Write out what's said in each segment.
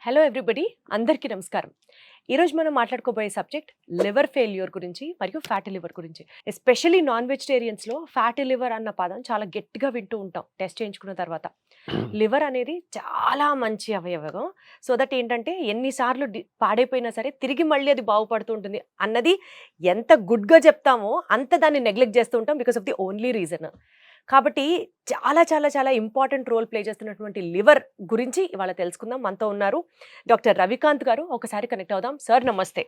Hello everybody, అందరికీ నమస్కారం. ఈరోజు మనం మాట్లాడుకోబోయే సబ్జెక్ట్ లివర్ ఫెయిల్యూర్ గురించి మరియు ఫ్యాటీ లివర్ గురించి. ఎస్పెషల్లీ నాన్ వెజిటేరియన్స్లో ఫ్యాటీ లివర్ అన్న పదం చాలా గట్టిగా వింటూ ఉంటాం టెస్ట్ చేయించుకున్న తర్వాత. లివర్ అనేది చాలా మంచి అవయవం. సో దట్ ఏంటంటే ఎన్నిసార్లు పాడైపోయినా సరే తిరిగి మళ్ళీ అది బాగుపడుతూ ఉంటుంది అన్నది ఎంత గుడ్గా చెప్తామో అంత దాన్ని నెగ్లెక్ట్ చేస్తూ ఉంటాం because of the only reason. కాబట్టి చాలా చాలా చాలా ఇంపార్టెంట్ రోల్ ప్లే చేస్తున్నటువంటి లివర్ గురించి ఇవాళ తెలుసుకుందాం. మనతో ఉన్నారు డాక్టర్ రవికాంత్ గారు. ఒకసారి కనెక్ట్ అవుదాం. సార్ నమస్తే.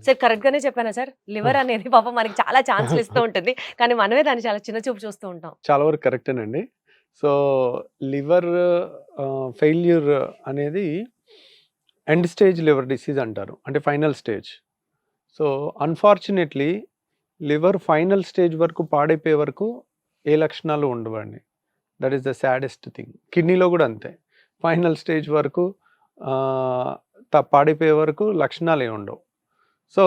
సార్ కరెక్ట్ గానే చెప్పానా సార్? లివర్ అనేది పాపం మనకి చాలా ఛాన్స్లు ఇస్తూ ఉంటుంది, కానీ మనమే దాన్ని చాలా చిన్న చూపు చూస్తూ ఉంటాం. చాలా వరకు కరెక్టేనండి. సో లివర్ ఫెయిల్యూర్ అనేది ఎండ్ స్టేజ్ లివర్ డిసీజ్ అంటారు, అంటే final stage. So unfortunately liver final stage వరకు పాడైపోయే వరకు ఏ లక్షణాలు ఉండవండి. That is the saddest thing. కిడ్నీలో కూడా అంతే, ఫైనల్ స్టేజ్ వరకు పాడైపోయే వరకు లక్షణాలు ఏమి ఉండవు. సో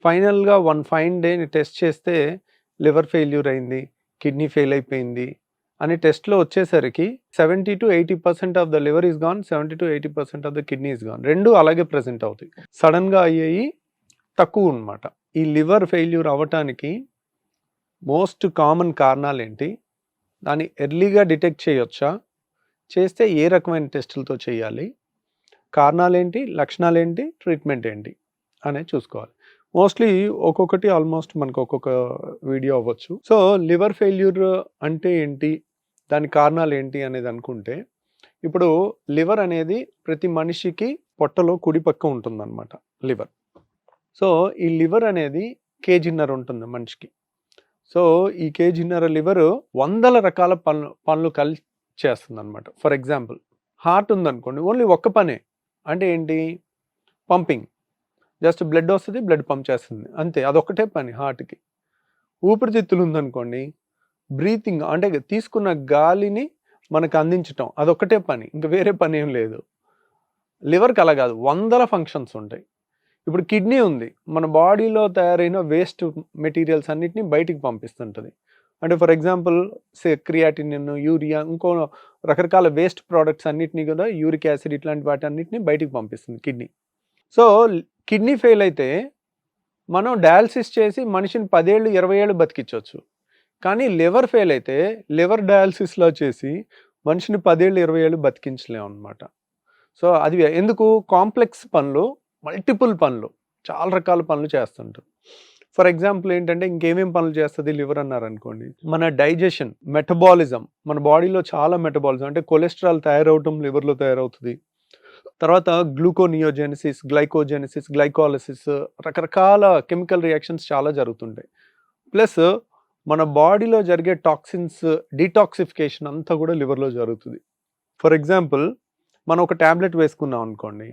ఫైనల్గా వన్ ఫైన్ డేని టెస్ట్ చేస్తే లివర్ ఫెయిల్యూర్ అయింది, కిడ్నీ ఫెయిల్ అయిపోయింది అని టెస్ట్లో వచ్చేసరికి 70 to 80% of the liver is gone, 70 to 80% of the kidney is gone. రెండు అలాగే ప్రజెంట్ అవుతాయి. సడన్గా అయ్యేవి తక్కువ అనమాట. ఈ లివర్ ఫెయిల్యూర్ అవ్వటానికి మోస్ట్ కామన్ కారణాలు ఏంటి, దాన్ని ఎర్లీగా డిటెక్ట్ చేయొచ్చా, చేస్తే ఏ రకమైన టెస్టులతో చేయాలి, కారణాలు ఏంటి, లక్షణాలు ఏంటి, ట్రీట్మెంట్ ఏంటి అనేది చూసుకోవాలి. మోస్ట్లీ ఒక్కొక్కటి ఆల్మోస్ట్ మనకు ఒక్కొక్క వీడియో అవ్వచ్చు. సో లివర్ ఫెయిల్యూర్ అంటే ఏంటి, దాని కారణాలు ఏంటి అనేది అనుకుంటే, ఇప్పుడు లివర్ అనేది ప్రతి మనిషికి పొట్టలో కుడి పక్క ఉంటుందన్నమాట లివర్. సో ఈ లివర్ అనేది కేజీన్నర ఉంటుంది మనిషికి. సో ఈ కేజీన్నర లివర్ వందల రకాల పనులు కలిసి చేస్తుంది అనమాట. ఫర్ ఎగ్జాంపుల్ హార్ట్ ఉందనుకోండి, ఓన్లీ ఒక్క పనే, అంటే ఏంటి, పంపింగ్. జస్ట్ బ్లడ్ వస్తుంది, బ్లడ్ పంప్ చేస్తుంది, అంతే, అదొక్కటే పని హార్ట్కి. ఊపిరితిత్తులు ఉందనుకోండి, బ్రీతింగ్, అంటే తీసుకున్న గాలిని మనకు అందించటం, అదొక్కటే పని, ఇంకా వేరే పని ఏం లేదు. లివర్కి అలా కాదు, వందల ఫంక్షన్స్ ఉంటాయి. ఇప్పుడు కిడ్నీ ఉంది, మన బాడీలో తయారైన వేస్ట్ మెటీరియల్స్ అన్నిటిని బయటికి పంపిస్తుంటుంది. అంటే ఫర్ ఎగ్జాంపుల్ క్రియాటినిన్, యూరియా, ఇంకో రకరకాల వేస్ట్ ప్రోడక్ట్స్ అన్నిటినీ కూడా, యూరిక్ యాసిడ్, ఇట్లాంటి వాటి అన్నిటిని బయటికి పంపిస్తుంది కిడ్నీ. సో కిడ్నీ ఫెయిల్ అయితే మనం డయాలసిస్ చేసి మనిషిని 10 ఏళ్ళు 20 ఏళ్ళు బతికించవచ్చు. కానీ లివర్ ఫెయిల్ అయితే లివర్ డయాలసిస్లో చేసి మనిషిని 10 ఏళ్ళు 20 ఏళ్ళు బతికించలేము అనమాట. సో అది ఎందుకు, కాంప్లెక్స్ పనులు, మల్టిపుల్ పనులు, చాలా రకాల పనులు చేస్తుంటారు. ఫర్ ఎగ్జాంపుల్ ఏంటంటే, ఇంకేమేం పనులు చేస్తుంది లివర్ అన్నారనుకోండి, మన డైజెషన్, మెటబాలిజం, మన బాడీలో చాలా మెటబాలిజం, అంటే కొలెస్ట్రాల్ తయారవటం లివర్లో తయారవుతుంది. తర్వాత గ్లూకోనియోజెనిసిస్, గ్లైకోజెనిసిస్, గ్లైకాలసిస్, రకరకాల కెమికల్ రియాక్షన్స్ చాలా జరుగుతుంటాయి. ప్లస్ మన బాడీలో జరిగే టాక్సిన్స్ డీటాక్సిఫికేషన్ అంతా కూడా లివర్లో జరుగుతుంది. ఫర్ ఎగ్జాంపుల్ మనం ఒక ట్యాబ్లెట్ వేసుకున్నాం అనుకోండి,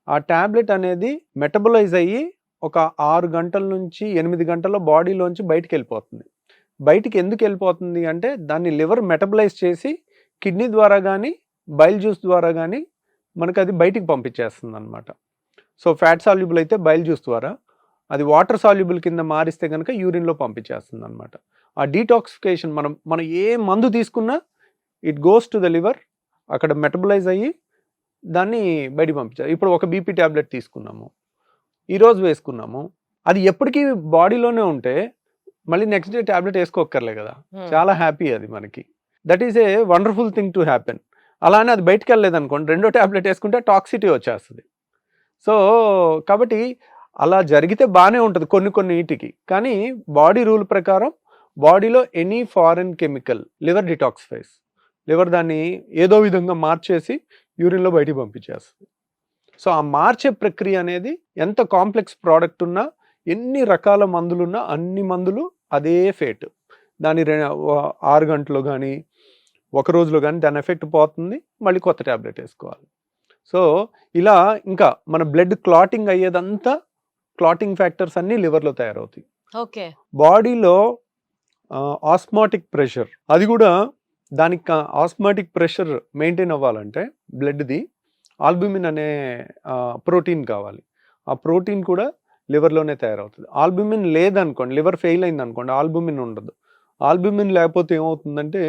ఆ ట్యాబ్లెట్ అనేది మెటబలైజ్ అయ్యి ఒక 6 గంటల నుంచి 8 గంటల్లో బాడీలోంచి బయటికి వెళ్ళిపోతుంది. బయటికి ఎందుకు వెళ్ళిపోతుంది అంటే, దాన్ని లివర్ మెటబలైజ్ చేసి కిడ్నీ ద్వారా కానీ బైల్ జ్యూస్ ద్వారా కానీ మనకు అది బయటికి పంపించేస్తుంది అనమాట. సో ఫ్యాట్ సాల్యుబుల్ అయితే బైల్ జ్యూస్ ద్వారా, అది వాటర్ సాల్యుబుల్ కింద మారిస్తే కనుక యూరిన్లో పంపించేస్తుంది అనమాట. ఆ డీటాక్సిఫికేషన్, మనం ఏ మందు తీసుకున్నా it goes to the liver, అక్కడ మెటబలైజ్ అయ్యి దాన్ని బయటికి పంపించారు. ఇప్పుడు ఒక బీపీ ట్యాబ్లెట్ తీసుకున్నాము, ఈరోజు వేసుకున్నాము, అది ఎప్పటికీ బాడీలోనే ఉంటే మళ్ళీ నెక్స్ట్ డే ట్యాబ్లెట్ వేసుకోక్కర్లే కదా, చాలా హ్యాపీ అది మనకి. That is a wonderful thing to happen. అలానే అది బయటికి వెళ్ళలేదు అనుకోండి, రెండో ట్యాబ్లెట్ వేసుకుంటే టాక్సిటీ వచ్చేస్తుంది. సో కాబట్టి అలా జరిగితే బాగానే ఉంటుంది కొన్ని వీటికి, కానీ బాడీ రూల్ ప్రకారం బాడీలో any foreign chemical liver detoxifies, liver దాన్ని ఏదో విధంగా మార్చేసి యూరిన్లో బయటికి పంపించేస్తుంది. సో ఆ మార్చే ప్రక్రియ అనేది ఎంత కాంప్లెక్స్ ప్రోడక్ట్ ఉన్నా, ఎన్ని రకాల మందులున్నా, అన్ని మందులు అదే ఫేట్, దాని 6 గంటలో కానీ 1 రోజులో కానీ దాని ఎఫెక్ట్ పోతుంది, మళ్ళీ కొత్త ట్యాబ్లెట్ వేసుకోవాలి. సో ఇలా ఇంకా మన బ్లడ్ క్లాటింగ్ అయ్యేదంతా, క్లాటింగ్ ఫ్యాక్టర్స్ అన్నీ లివర్లో తయారవుతాయి. ఓకే. బాడీలో ఆస్మాటిక్ ప్రెషర్, అది కూడా దానికి ఆస్మాటిక్ ప్రెషర్ మెయింటైన్ అవ్వాలంటే బ్లడ్ది ఆల్బుమిన్ అనే ప్రోటీన్ కావాలి. ఆ ప్రోటీన్ కూడా లివర్లోనే తయారవుతుంది. ఆల్బుమిన్ లేదనుకోండి, లివర్ ఫెయిల్ అయింది అనుకోండి, ఆల్బుమిన్ ఉండదు. ఆల్బుమిన్ లేకపోతే ఏమవుతుందంటే,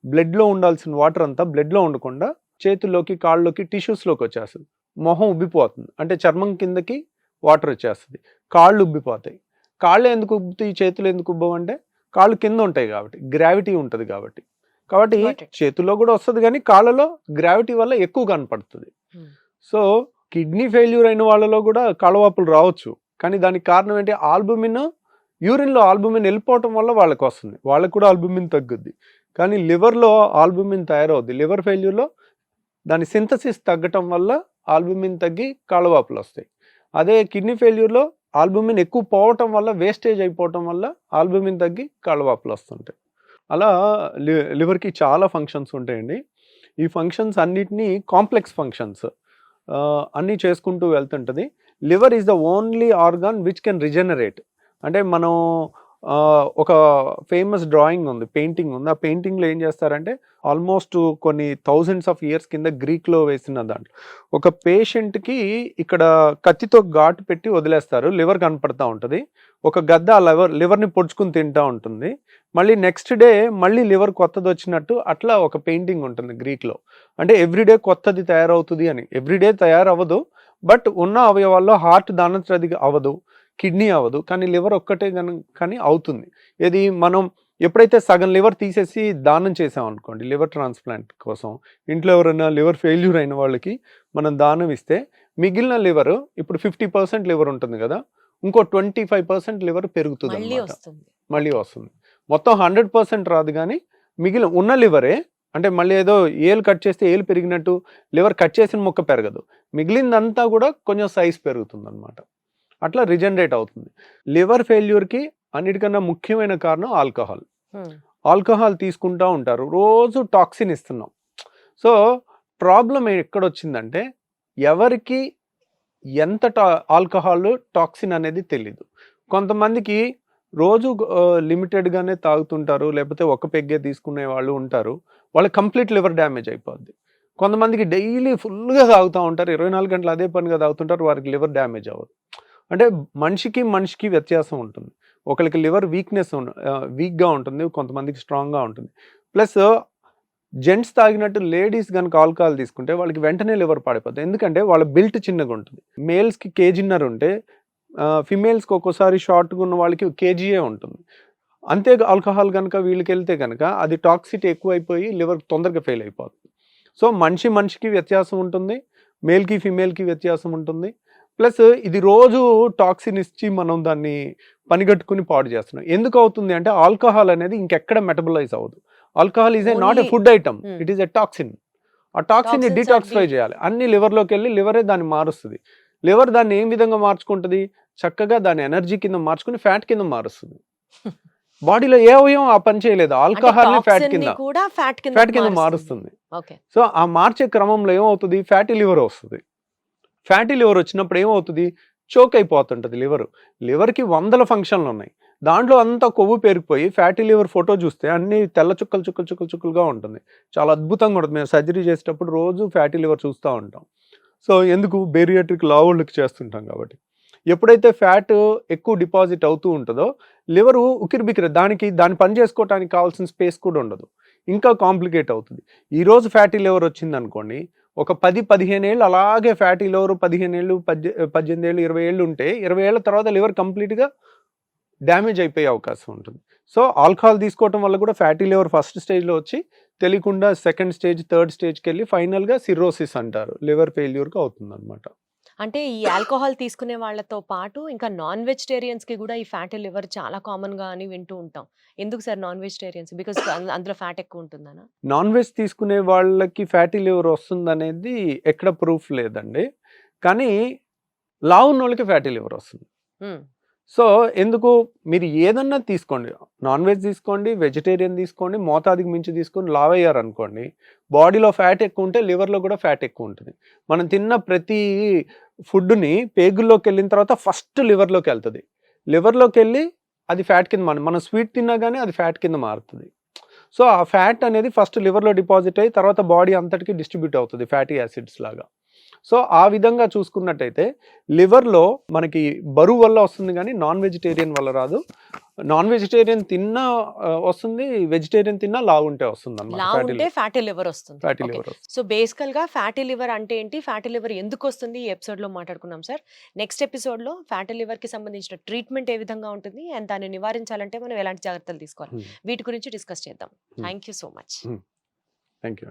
బ్లడ్లో ఉండాల్సిన వాటర్ అంతా బ్లడ్లో ఉండకుండా చేతుల్లోకి కాళ్ళలోకి టిష్యూస్లోకి వచ్చేస్తుంది. మొహం ఉబ్బిపోతుంది, అంటే చర్మం కిందకి వాటర్ వచ్చేస్తుంది, కాళ్ళు ఉబ్బిపోతాయి. కాళ్ళు ఎందుకు ఉబ్బుతాయి, చేతులు ఎందుకు ఉబ్బవు అంటే కాళ్ళు కింద ఉంటాయి కాబట్టి, గ్రావిటీ ఉంటుంది కాబట్టి. కాబట్టి Got it. చేతుల్లో కూడా వస్తుంది కానీ కాళ్ళలో గ్రావిటీ వల్ల ఎక్కువ కనపడుతుంది. Hmm. సో కిడ్నీ ఫెయిల్యూర్ అయిన వాళ్ళలో కూడా కాళ్ళవాపులు రావచ్చు, కానీ దానికి కారణం ఏంటి, ఆల్బుమిన్, యూరిన్లో ఆల్బుమిన్ వెళ్ళిపోవటం వల్ల వాళ్ళకి వస్తుంది, వాళ్ళకి కూడా ఆల్బుమిన్ తగ్గుద్ది. కానీ లివర్లో ఆల్బుమిన్ తయారవుద్ది. లివర్ ఫెయిల్యూర్లో దాని సింథసిస్ తగ్గటం వల్ల ఆల్బుమిన్ తగ్గి కాళ్ళవాపులు వస్తాయి. అదే కిడ్నీ ఫెయిల్యూర్లో ఆల్బుమిన్ ఎక్కువ పోవటం వల్ల, వేస్టేజ్ అయిపోవటం వల్ల ఆల్బుమిన్ తగ్గి కాళ్ళవాపులు వస్తుంటాయి. అలా లివర్కి చాలా ఫంక్షన్స్ ఉంటాయండి. ఈ ఫంక్షన్స్ అన్నిటినీ కాంప్లెక్స్ ఫంక్షన్స్ అన్నీ చేసుకుంటూ వెళ్తుంటుంది. Liver is the only organ which can regenerate. అంటే మనం ఒక ఫేమస్ డ్రాయింగ్ ఉంది, పెయింటింగ్ ఉంది. ఆ పెయింటింగ్లో ఏం చేస్తారంటే ఆల్మోస్ట్ కొన్ని థౌజండ్స్ ఆఫ్ ఇయర్స్ కింద గ్రీక్లో వేసిన దాంట్లో ఒక పేషెంట్కి ఇక్కడ కత్తితో ఘాటు పెట్టి వదిలేస్తారు, లివర్ కనపడతా ఉంటుంది. ఒక గద్ద ఆ లివర్ని పొడుచుకుని తింటూ ఉంటుంది. మళ్ళీ నెక్స్ట్ డే మళ్ళీ లివర్ కొత్తది వచ్చినట్టు అట్లా ఒక పెయింటింగ్ ఉంటుంది గ్రీక్లో. అంటే ఎవ్రీడే కొత్తది తయారవుతుంది అని. ఎవ్రీడే తయారవ్వదు, బట్ ఉన్న అవయవాల్లో హార్ట్ దానంతది అవ్వదు, కిడ్నీ అవ్వదు, కానీ లివర్ ఒక్కటే కానీ అవుతుంది. ఇది మనం ఎప్పుడైతే సగం లివర్ తీసేసి దానం చేసాం అనుకోండి, లివర్ ట్రాన్స్ప్లాంట్ కోసం, ఇంట్లో ఎవరైనా లివర్ ఫెయిల్యూర్ అయిన వాళ్ళకి మనం దానం ఇస్తే మిగిలిన లివర్, ఇప్పుడు 50% లివర్ ఉంటుంది కదా, ఇంకో 25% లివర్ పెరుగుతుంది అన్నమాట, మళ్ళీ వస్తుంది. మొత్తం 100% రాదు, కానీ మిగిలిన ఉన్న లివరే, అంటే మళ్ళీ ఏదో ఏలు కట్ చేస్తే ఏలు పెరిగినట్టు లివర్ కట్ చేసిన మొక్క పెరగదు, మిగిలిందంతా కూడా కొంచెం సైజ్ పెరుగుతుంది అనమాట. అట్లా రిజనరేట్ అవుతుంది. లివర్ ఫెయిల్యూర్కి అన్నిటికన్నా ముఖ్యమైన కారణం ఆల్కహాల్. ఆల్కహాల్ తీసుకుంటూ ఉంటారు, రోజు టాక్సిన్ ఇస్తున్నాం. సో ప్రాబ్లం ఎక్కడొచ్చిందంటే ఎవరికి ఎంత ఆల్కహాల్ టాక్సిన్ అనేది తెలీదు. కొంతమందికి రోజు లిమిటెడ్గానే తాగుతుంటారు, లేకపోతే ఒక పెగ్గే తీసుకునే వాళ్ళు ఉంటారు, వాళ్ళకి కంప్లీట్ లివర్ డ్యామేజ్ అయిపోద్ది. కొంతమందికి డైలీ ఫుల్గా తాగుతూ ఉంటారు, 24 గంటలు అదే పనిగా తాగుతుంటారు, వారికి లివర్ డ్యామేజ్ అవ్వదు. అంటే మనిషికి వ్యత్యాసం ఉంటుంది. ఒకరికి లివర్ వీక్గా ఉంటుంది, కొంతమందికి స్ట్రాంగ్గా ఉంటుంది. ప్లస్ జెంట్స్ తాగినట్టు లేడీస్ కనుక ఆల్కహాల్ తీసుకుంటే వాళ్ళకి వెంటనే లివర్ పాడైపోతుంది, ఎందుకంటే వాళ్ళ బిల్ట్ చిన్నగా ఉంటుంది. మేల్స్కి 1.5 kg ఉంటే ఫిమేల్స్కి ఒక్కోసారి షార్ట్గా ఉన్న వాళ్ళకి 1 kg ఉంటుంది. అంతే ఆల్కహాల్ కనుక వీళ్ళకి వెళ్తే కనుక అది టాక్సిటీ ఎక్కువైపోయి లివర్ తొందరగా ఫెయిల్ అయిపోతుంది. సో మనిషికి వ్యత్యాసం ఉంటుంది, మేల్కి ఫిమేల్కి వ్యత్యాసం ఉంటుంది. ప్లస్ ఇది రోజు టాక్సిన్ ఇచ్చి మనం దాన్ని పనిగట్టుకుని పాడు చేస్తున్నాం. ఎందుకు అవుతుంది అంటే ఆల్కహాల్ అనేది ఇంకెక్కడ మెటబలైజ్ అవ్వదు. Alcohol is not a food item, it is a toxin. ఆ టాక్సిన్ ని డిటాక్సిఫై చేయాలి, అన్ని లివర్లోకి వెళ్ళి లివరే దాన్ని మారుస్తుంది. లివర్ దాన్ని ఏం విధంగా మార్చుకుంటుంది, చక్కగా దాని ఎనర్జీ కింద మార్చుకుని ఫ్యాట్ కింద మారుస్తుంది. బాడీలో ఏ అవయవం ఆ పని చేయలేదు, ఆల్కహాల్ ని ఫ్యాట్ కింద మారుస్తుంది. సో ఆ మార్చే క్రమంలో ఏమవుతుంది, ఫ్యాటీ లివర్ వస్తుంది. ఫ్యాటీ లివర్ వచ్చినప్పుడు ఏమవుతుంది, చోక్ అయిపోతుంటుంది లివర్కి 100 ఫంక్షన్లు ఉన్నాయి, దాంట్లో అంతా కొవ్వు పేరుకుపోయి ఫ్యాటీ లివర్ ఫోటో చూస్తే అన్ని తెల్ల చుక్కలుగా ఉంటుంది, చాలా అద్భుతంగా ఉంటుంది. మేము సర్జరీ చేసేటప్పుడు రోజు ఫ్యాటీ లివర్ చూస్తూ ఉంటాం. సో ఎందుకు, బేరియాట్రిక్ లావుళ్ళకి చేస్తుంటాం కాబట్టి. ఎప్పుడైతే ఫ్యాట్ ఎక్కువ డిపాజిట్ అవుతూ ఉంటుందో లివరు ఉక్కిరిబిక్కిరి, దాని పని చేసుకోవడానికి కావాల్సిన స్పేస్ కూడా ఉండదు, ఇంకా కాంప్లికేట్ అవుతుంది. ఈరోజు ఫ్యాటీ లివర్ వచ్చింది అనుకోండి, ఒక 10-15 ఏళ్ళు అలాగే ఫ్యాటీ లివర్, 15 ఏళ్ళు 18 ఏళ్ళు 20 ఏళ్ళు ఉంటే 20 ఏళ్ళ తర్వాత లివర్ కంప్లీట్గా డ్యామేజ్ అయిపోయే అవకాశం ఉంటుంది. సో ఆల్కహాల్ తీసుకోవటం వల్ల కూడా ఫ్యాటీ లివర్ ఫస్ట్ స్టేజ్లో వచ్చి తెలియకుండా సెకండ్ స్టేజ్, థర్డ్ స్టేజ్కి వెళ్ళి ఫైనల్గా సిర్రోసిస్ అంటారు, లివర్ ఫెయిల్యూర్గా అవుతుంది అనమాట. అంటే ఈ ఆల్కహాల్ తీసుకునే వాళ్ళతో పాటు ఇంకా నాన్ వెజిటేరియన్స్కి కూడా ఈ ఫ్యాటీ లివర్ చాలా కామన్గా అని వింటూ ఉంటాం. ఎందుకు సార్ నాన్ వెజిటేరియన్స్, బికాస్ అందులో ఫ్యాట్ ఎక్కువ ఉంటుందనా? నాన్ వెజ్ తీసుకునే వాళ్ళకి ఫ్యాటీ లివర్ వస్తుంది అనేది ఎక్కడ ప్రూఫ్ లేదండి, కానీ లావు ఉన్న వాళ్ళకి ఫ్యాటీ లివర్ వస్తుంది. సో ఎందుకు, మీరు ఏదన్నా తీసుకోండి, నాన్ వెజ్ తీసుకోండి, వెజిటేరియన్ తీసుకోండి, మోతాదుకి మించి తీసుకొని లావ్ అయ్యారు అనుకోండి, బాడీలో ఫ్యాట్ ఎక్కువ ఉంటే లివర్లో కూడా ఫ్యాట్ ఎక్కువ ఉంటుంది. మనం తిన్న ప్రతి ఫుడ్ని పేగుల్లోకి వెళ్ళిన తర్వాత ఫస్ట్ లివర్లోకి వెళ్తుంది, లివర్లోకి వెళ్ళి అది ఫ్యాట్ కింద మనం స్వీట్ తిన్నా కానీ అది ఫ్యాట్ కింద మారుతుంది. సో ఆ ఫ్యాట్ అనేది ఫస్ట్ లివర్లో డిపాజిట్ అయ్యి తర్వాత బాడీ అంతటికి డిస్ట్రిబ్యూట్ అవుతుంది ఫ్యాటీ యాసిడ్స్ లాగా. సో ఆ విధంగా చూసుకున్నట్టయితే లివర్లో మనకి బరువు వల్ల వస్తుంది కానీ నాన్ వెజిటేరియన్ వల్ల రాదు. నాన్ వెజిటేరియన్ తిన్నా వస్తుంది, వెజిటేరియన్ తిన్నా లావుంటే వస్తుంది లావు ఉంటే అన్నమాట. ఫ్యాటీ లివర్ వస్తుంది. Fatty Okay. లివర్ సో బేసికల్ గా ఫ్యాటీ లివర్ అంటే ఏంటి, ఫ్యాటీ లివర్ ఎందుకు వస్తుంది, ఈ ఎపిసోడ్ లో మాట్లాడుకున్నాం సార్. నెక్స్ట్ ఎపిసోడ్ లో ఫ్యాటీ లివర్ కి సంబంధించిన ట్రీట్మెంట్ ఏ విధంగా ఉంటుంది అండ్ దాన్ని నివారించాలంటే మనం ఎలాంటి జాగ్రత్తలు తీసుకోవాలి, వీటి గురించి డిస్కస్ చేద్దాం. Thank you so much. Thank you.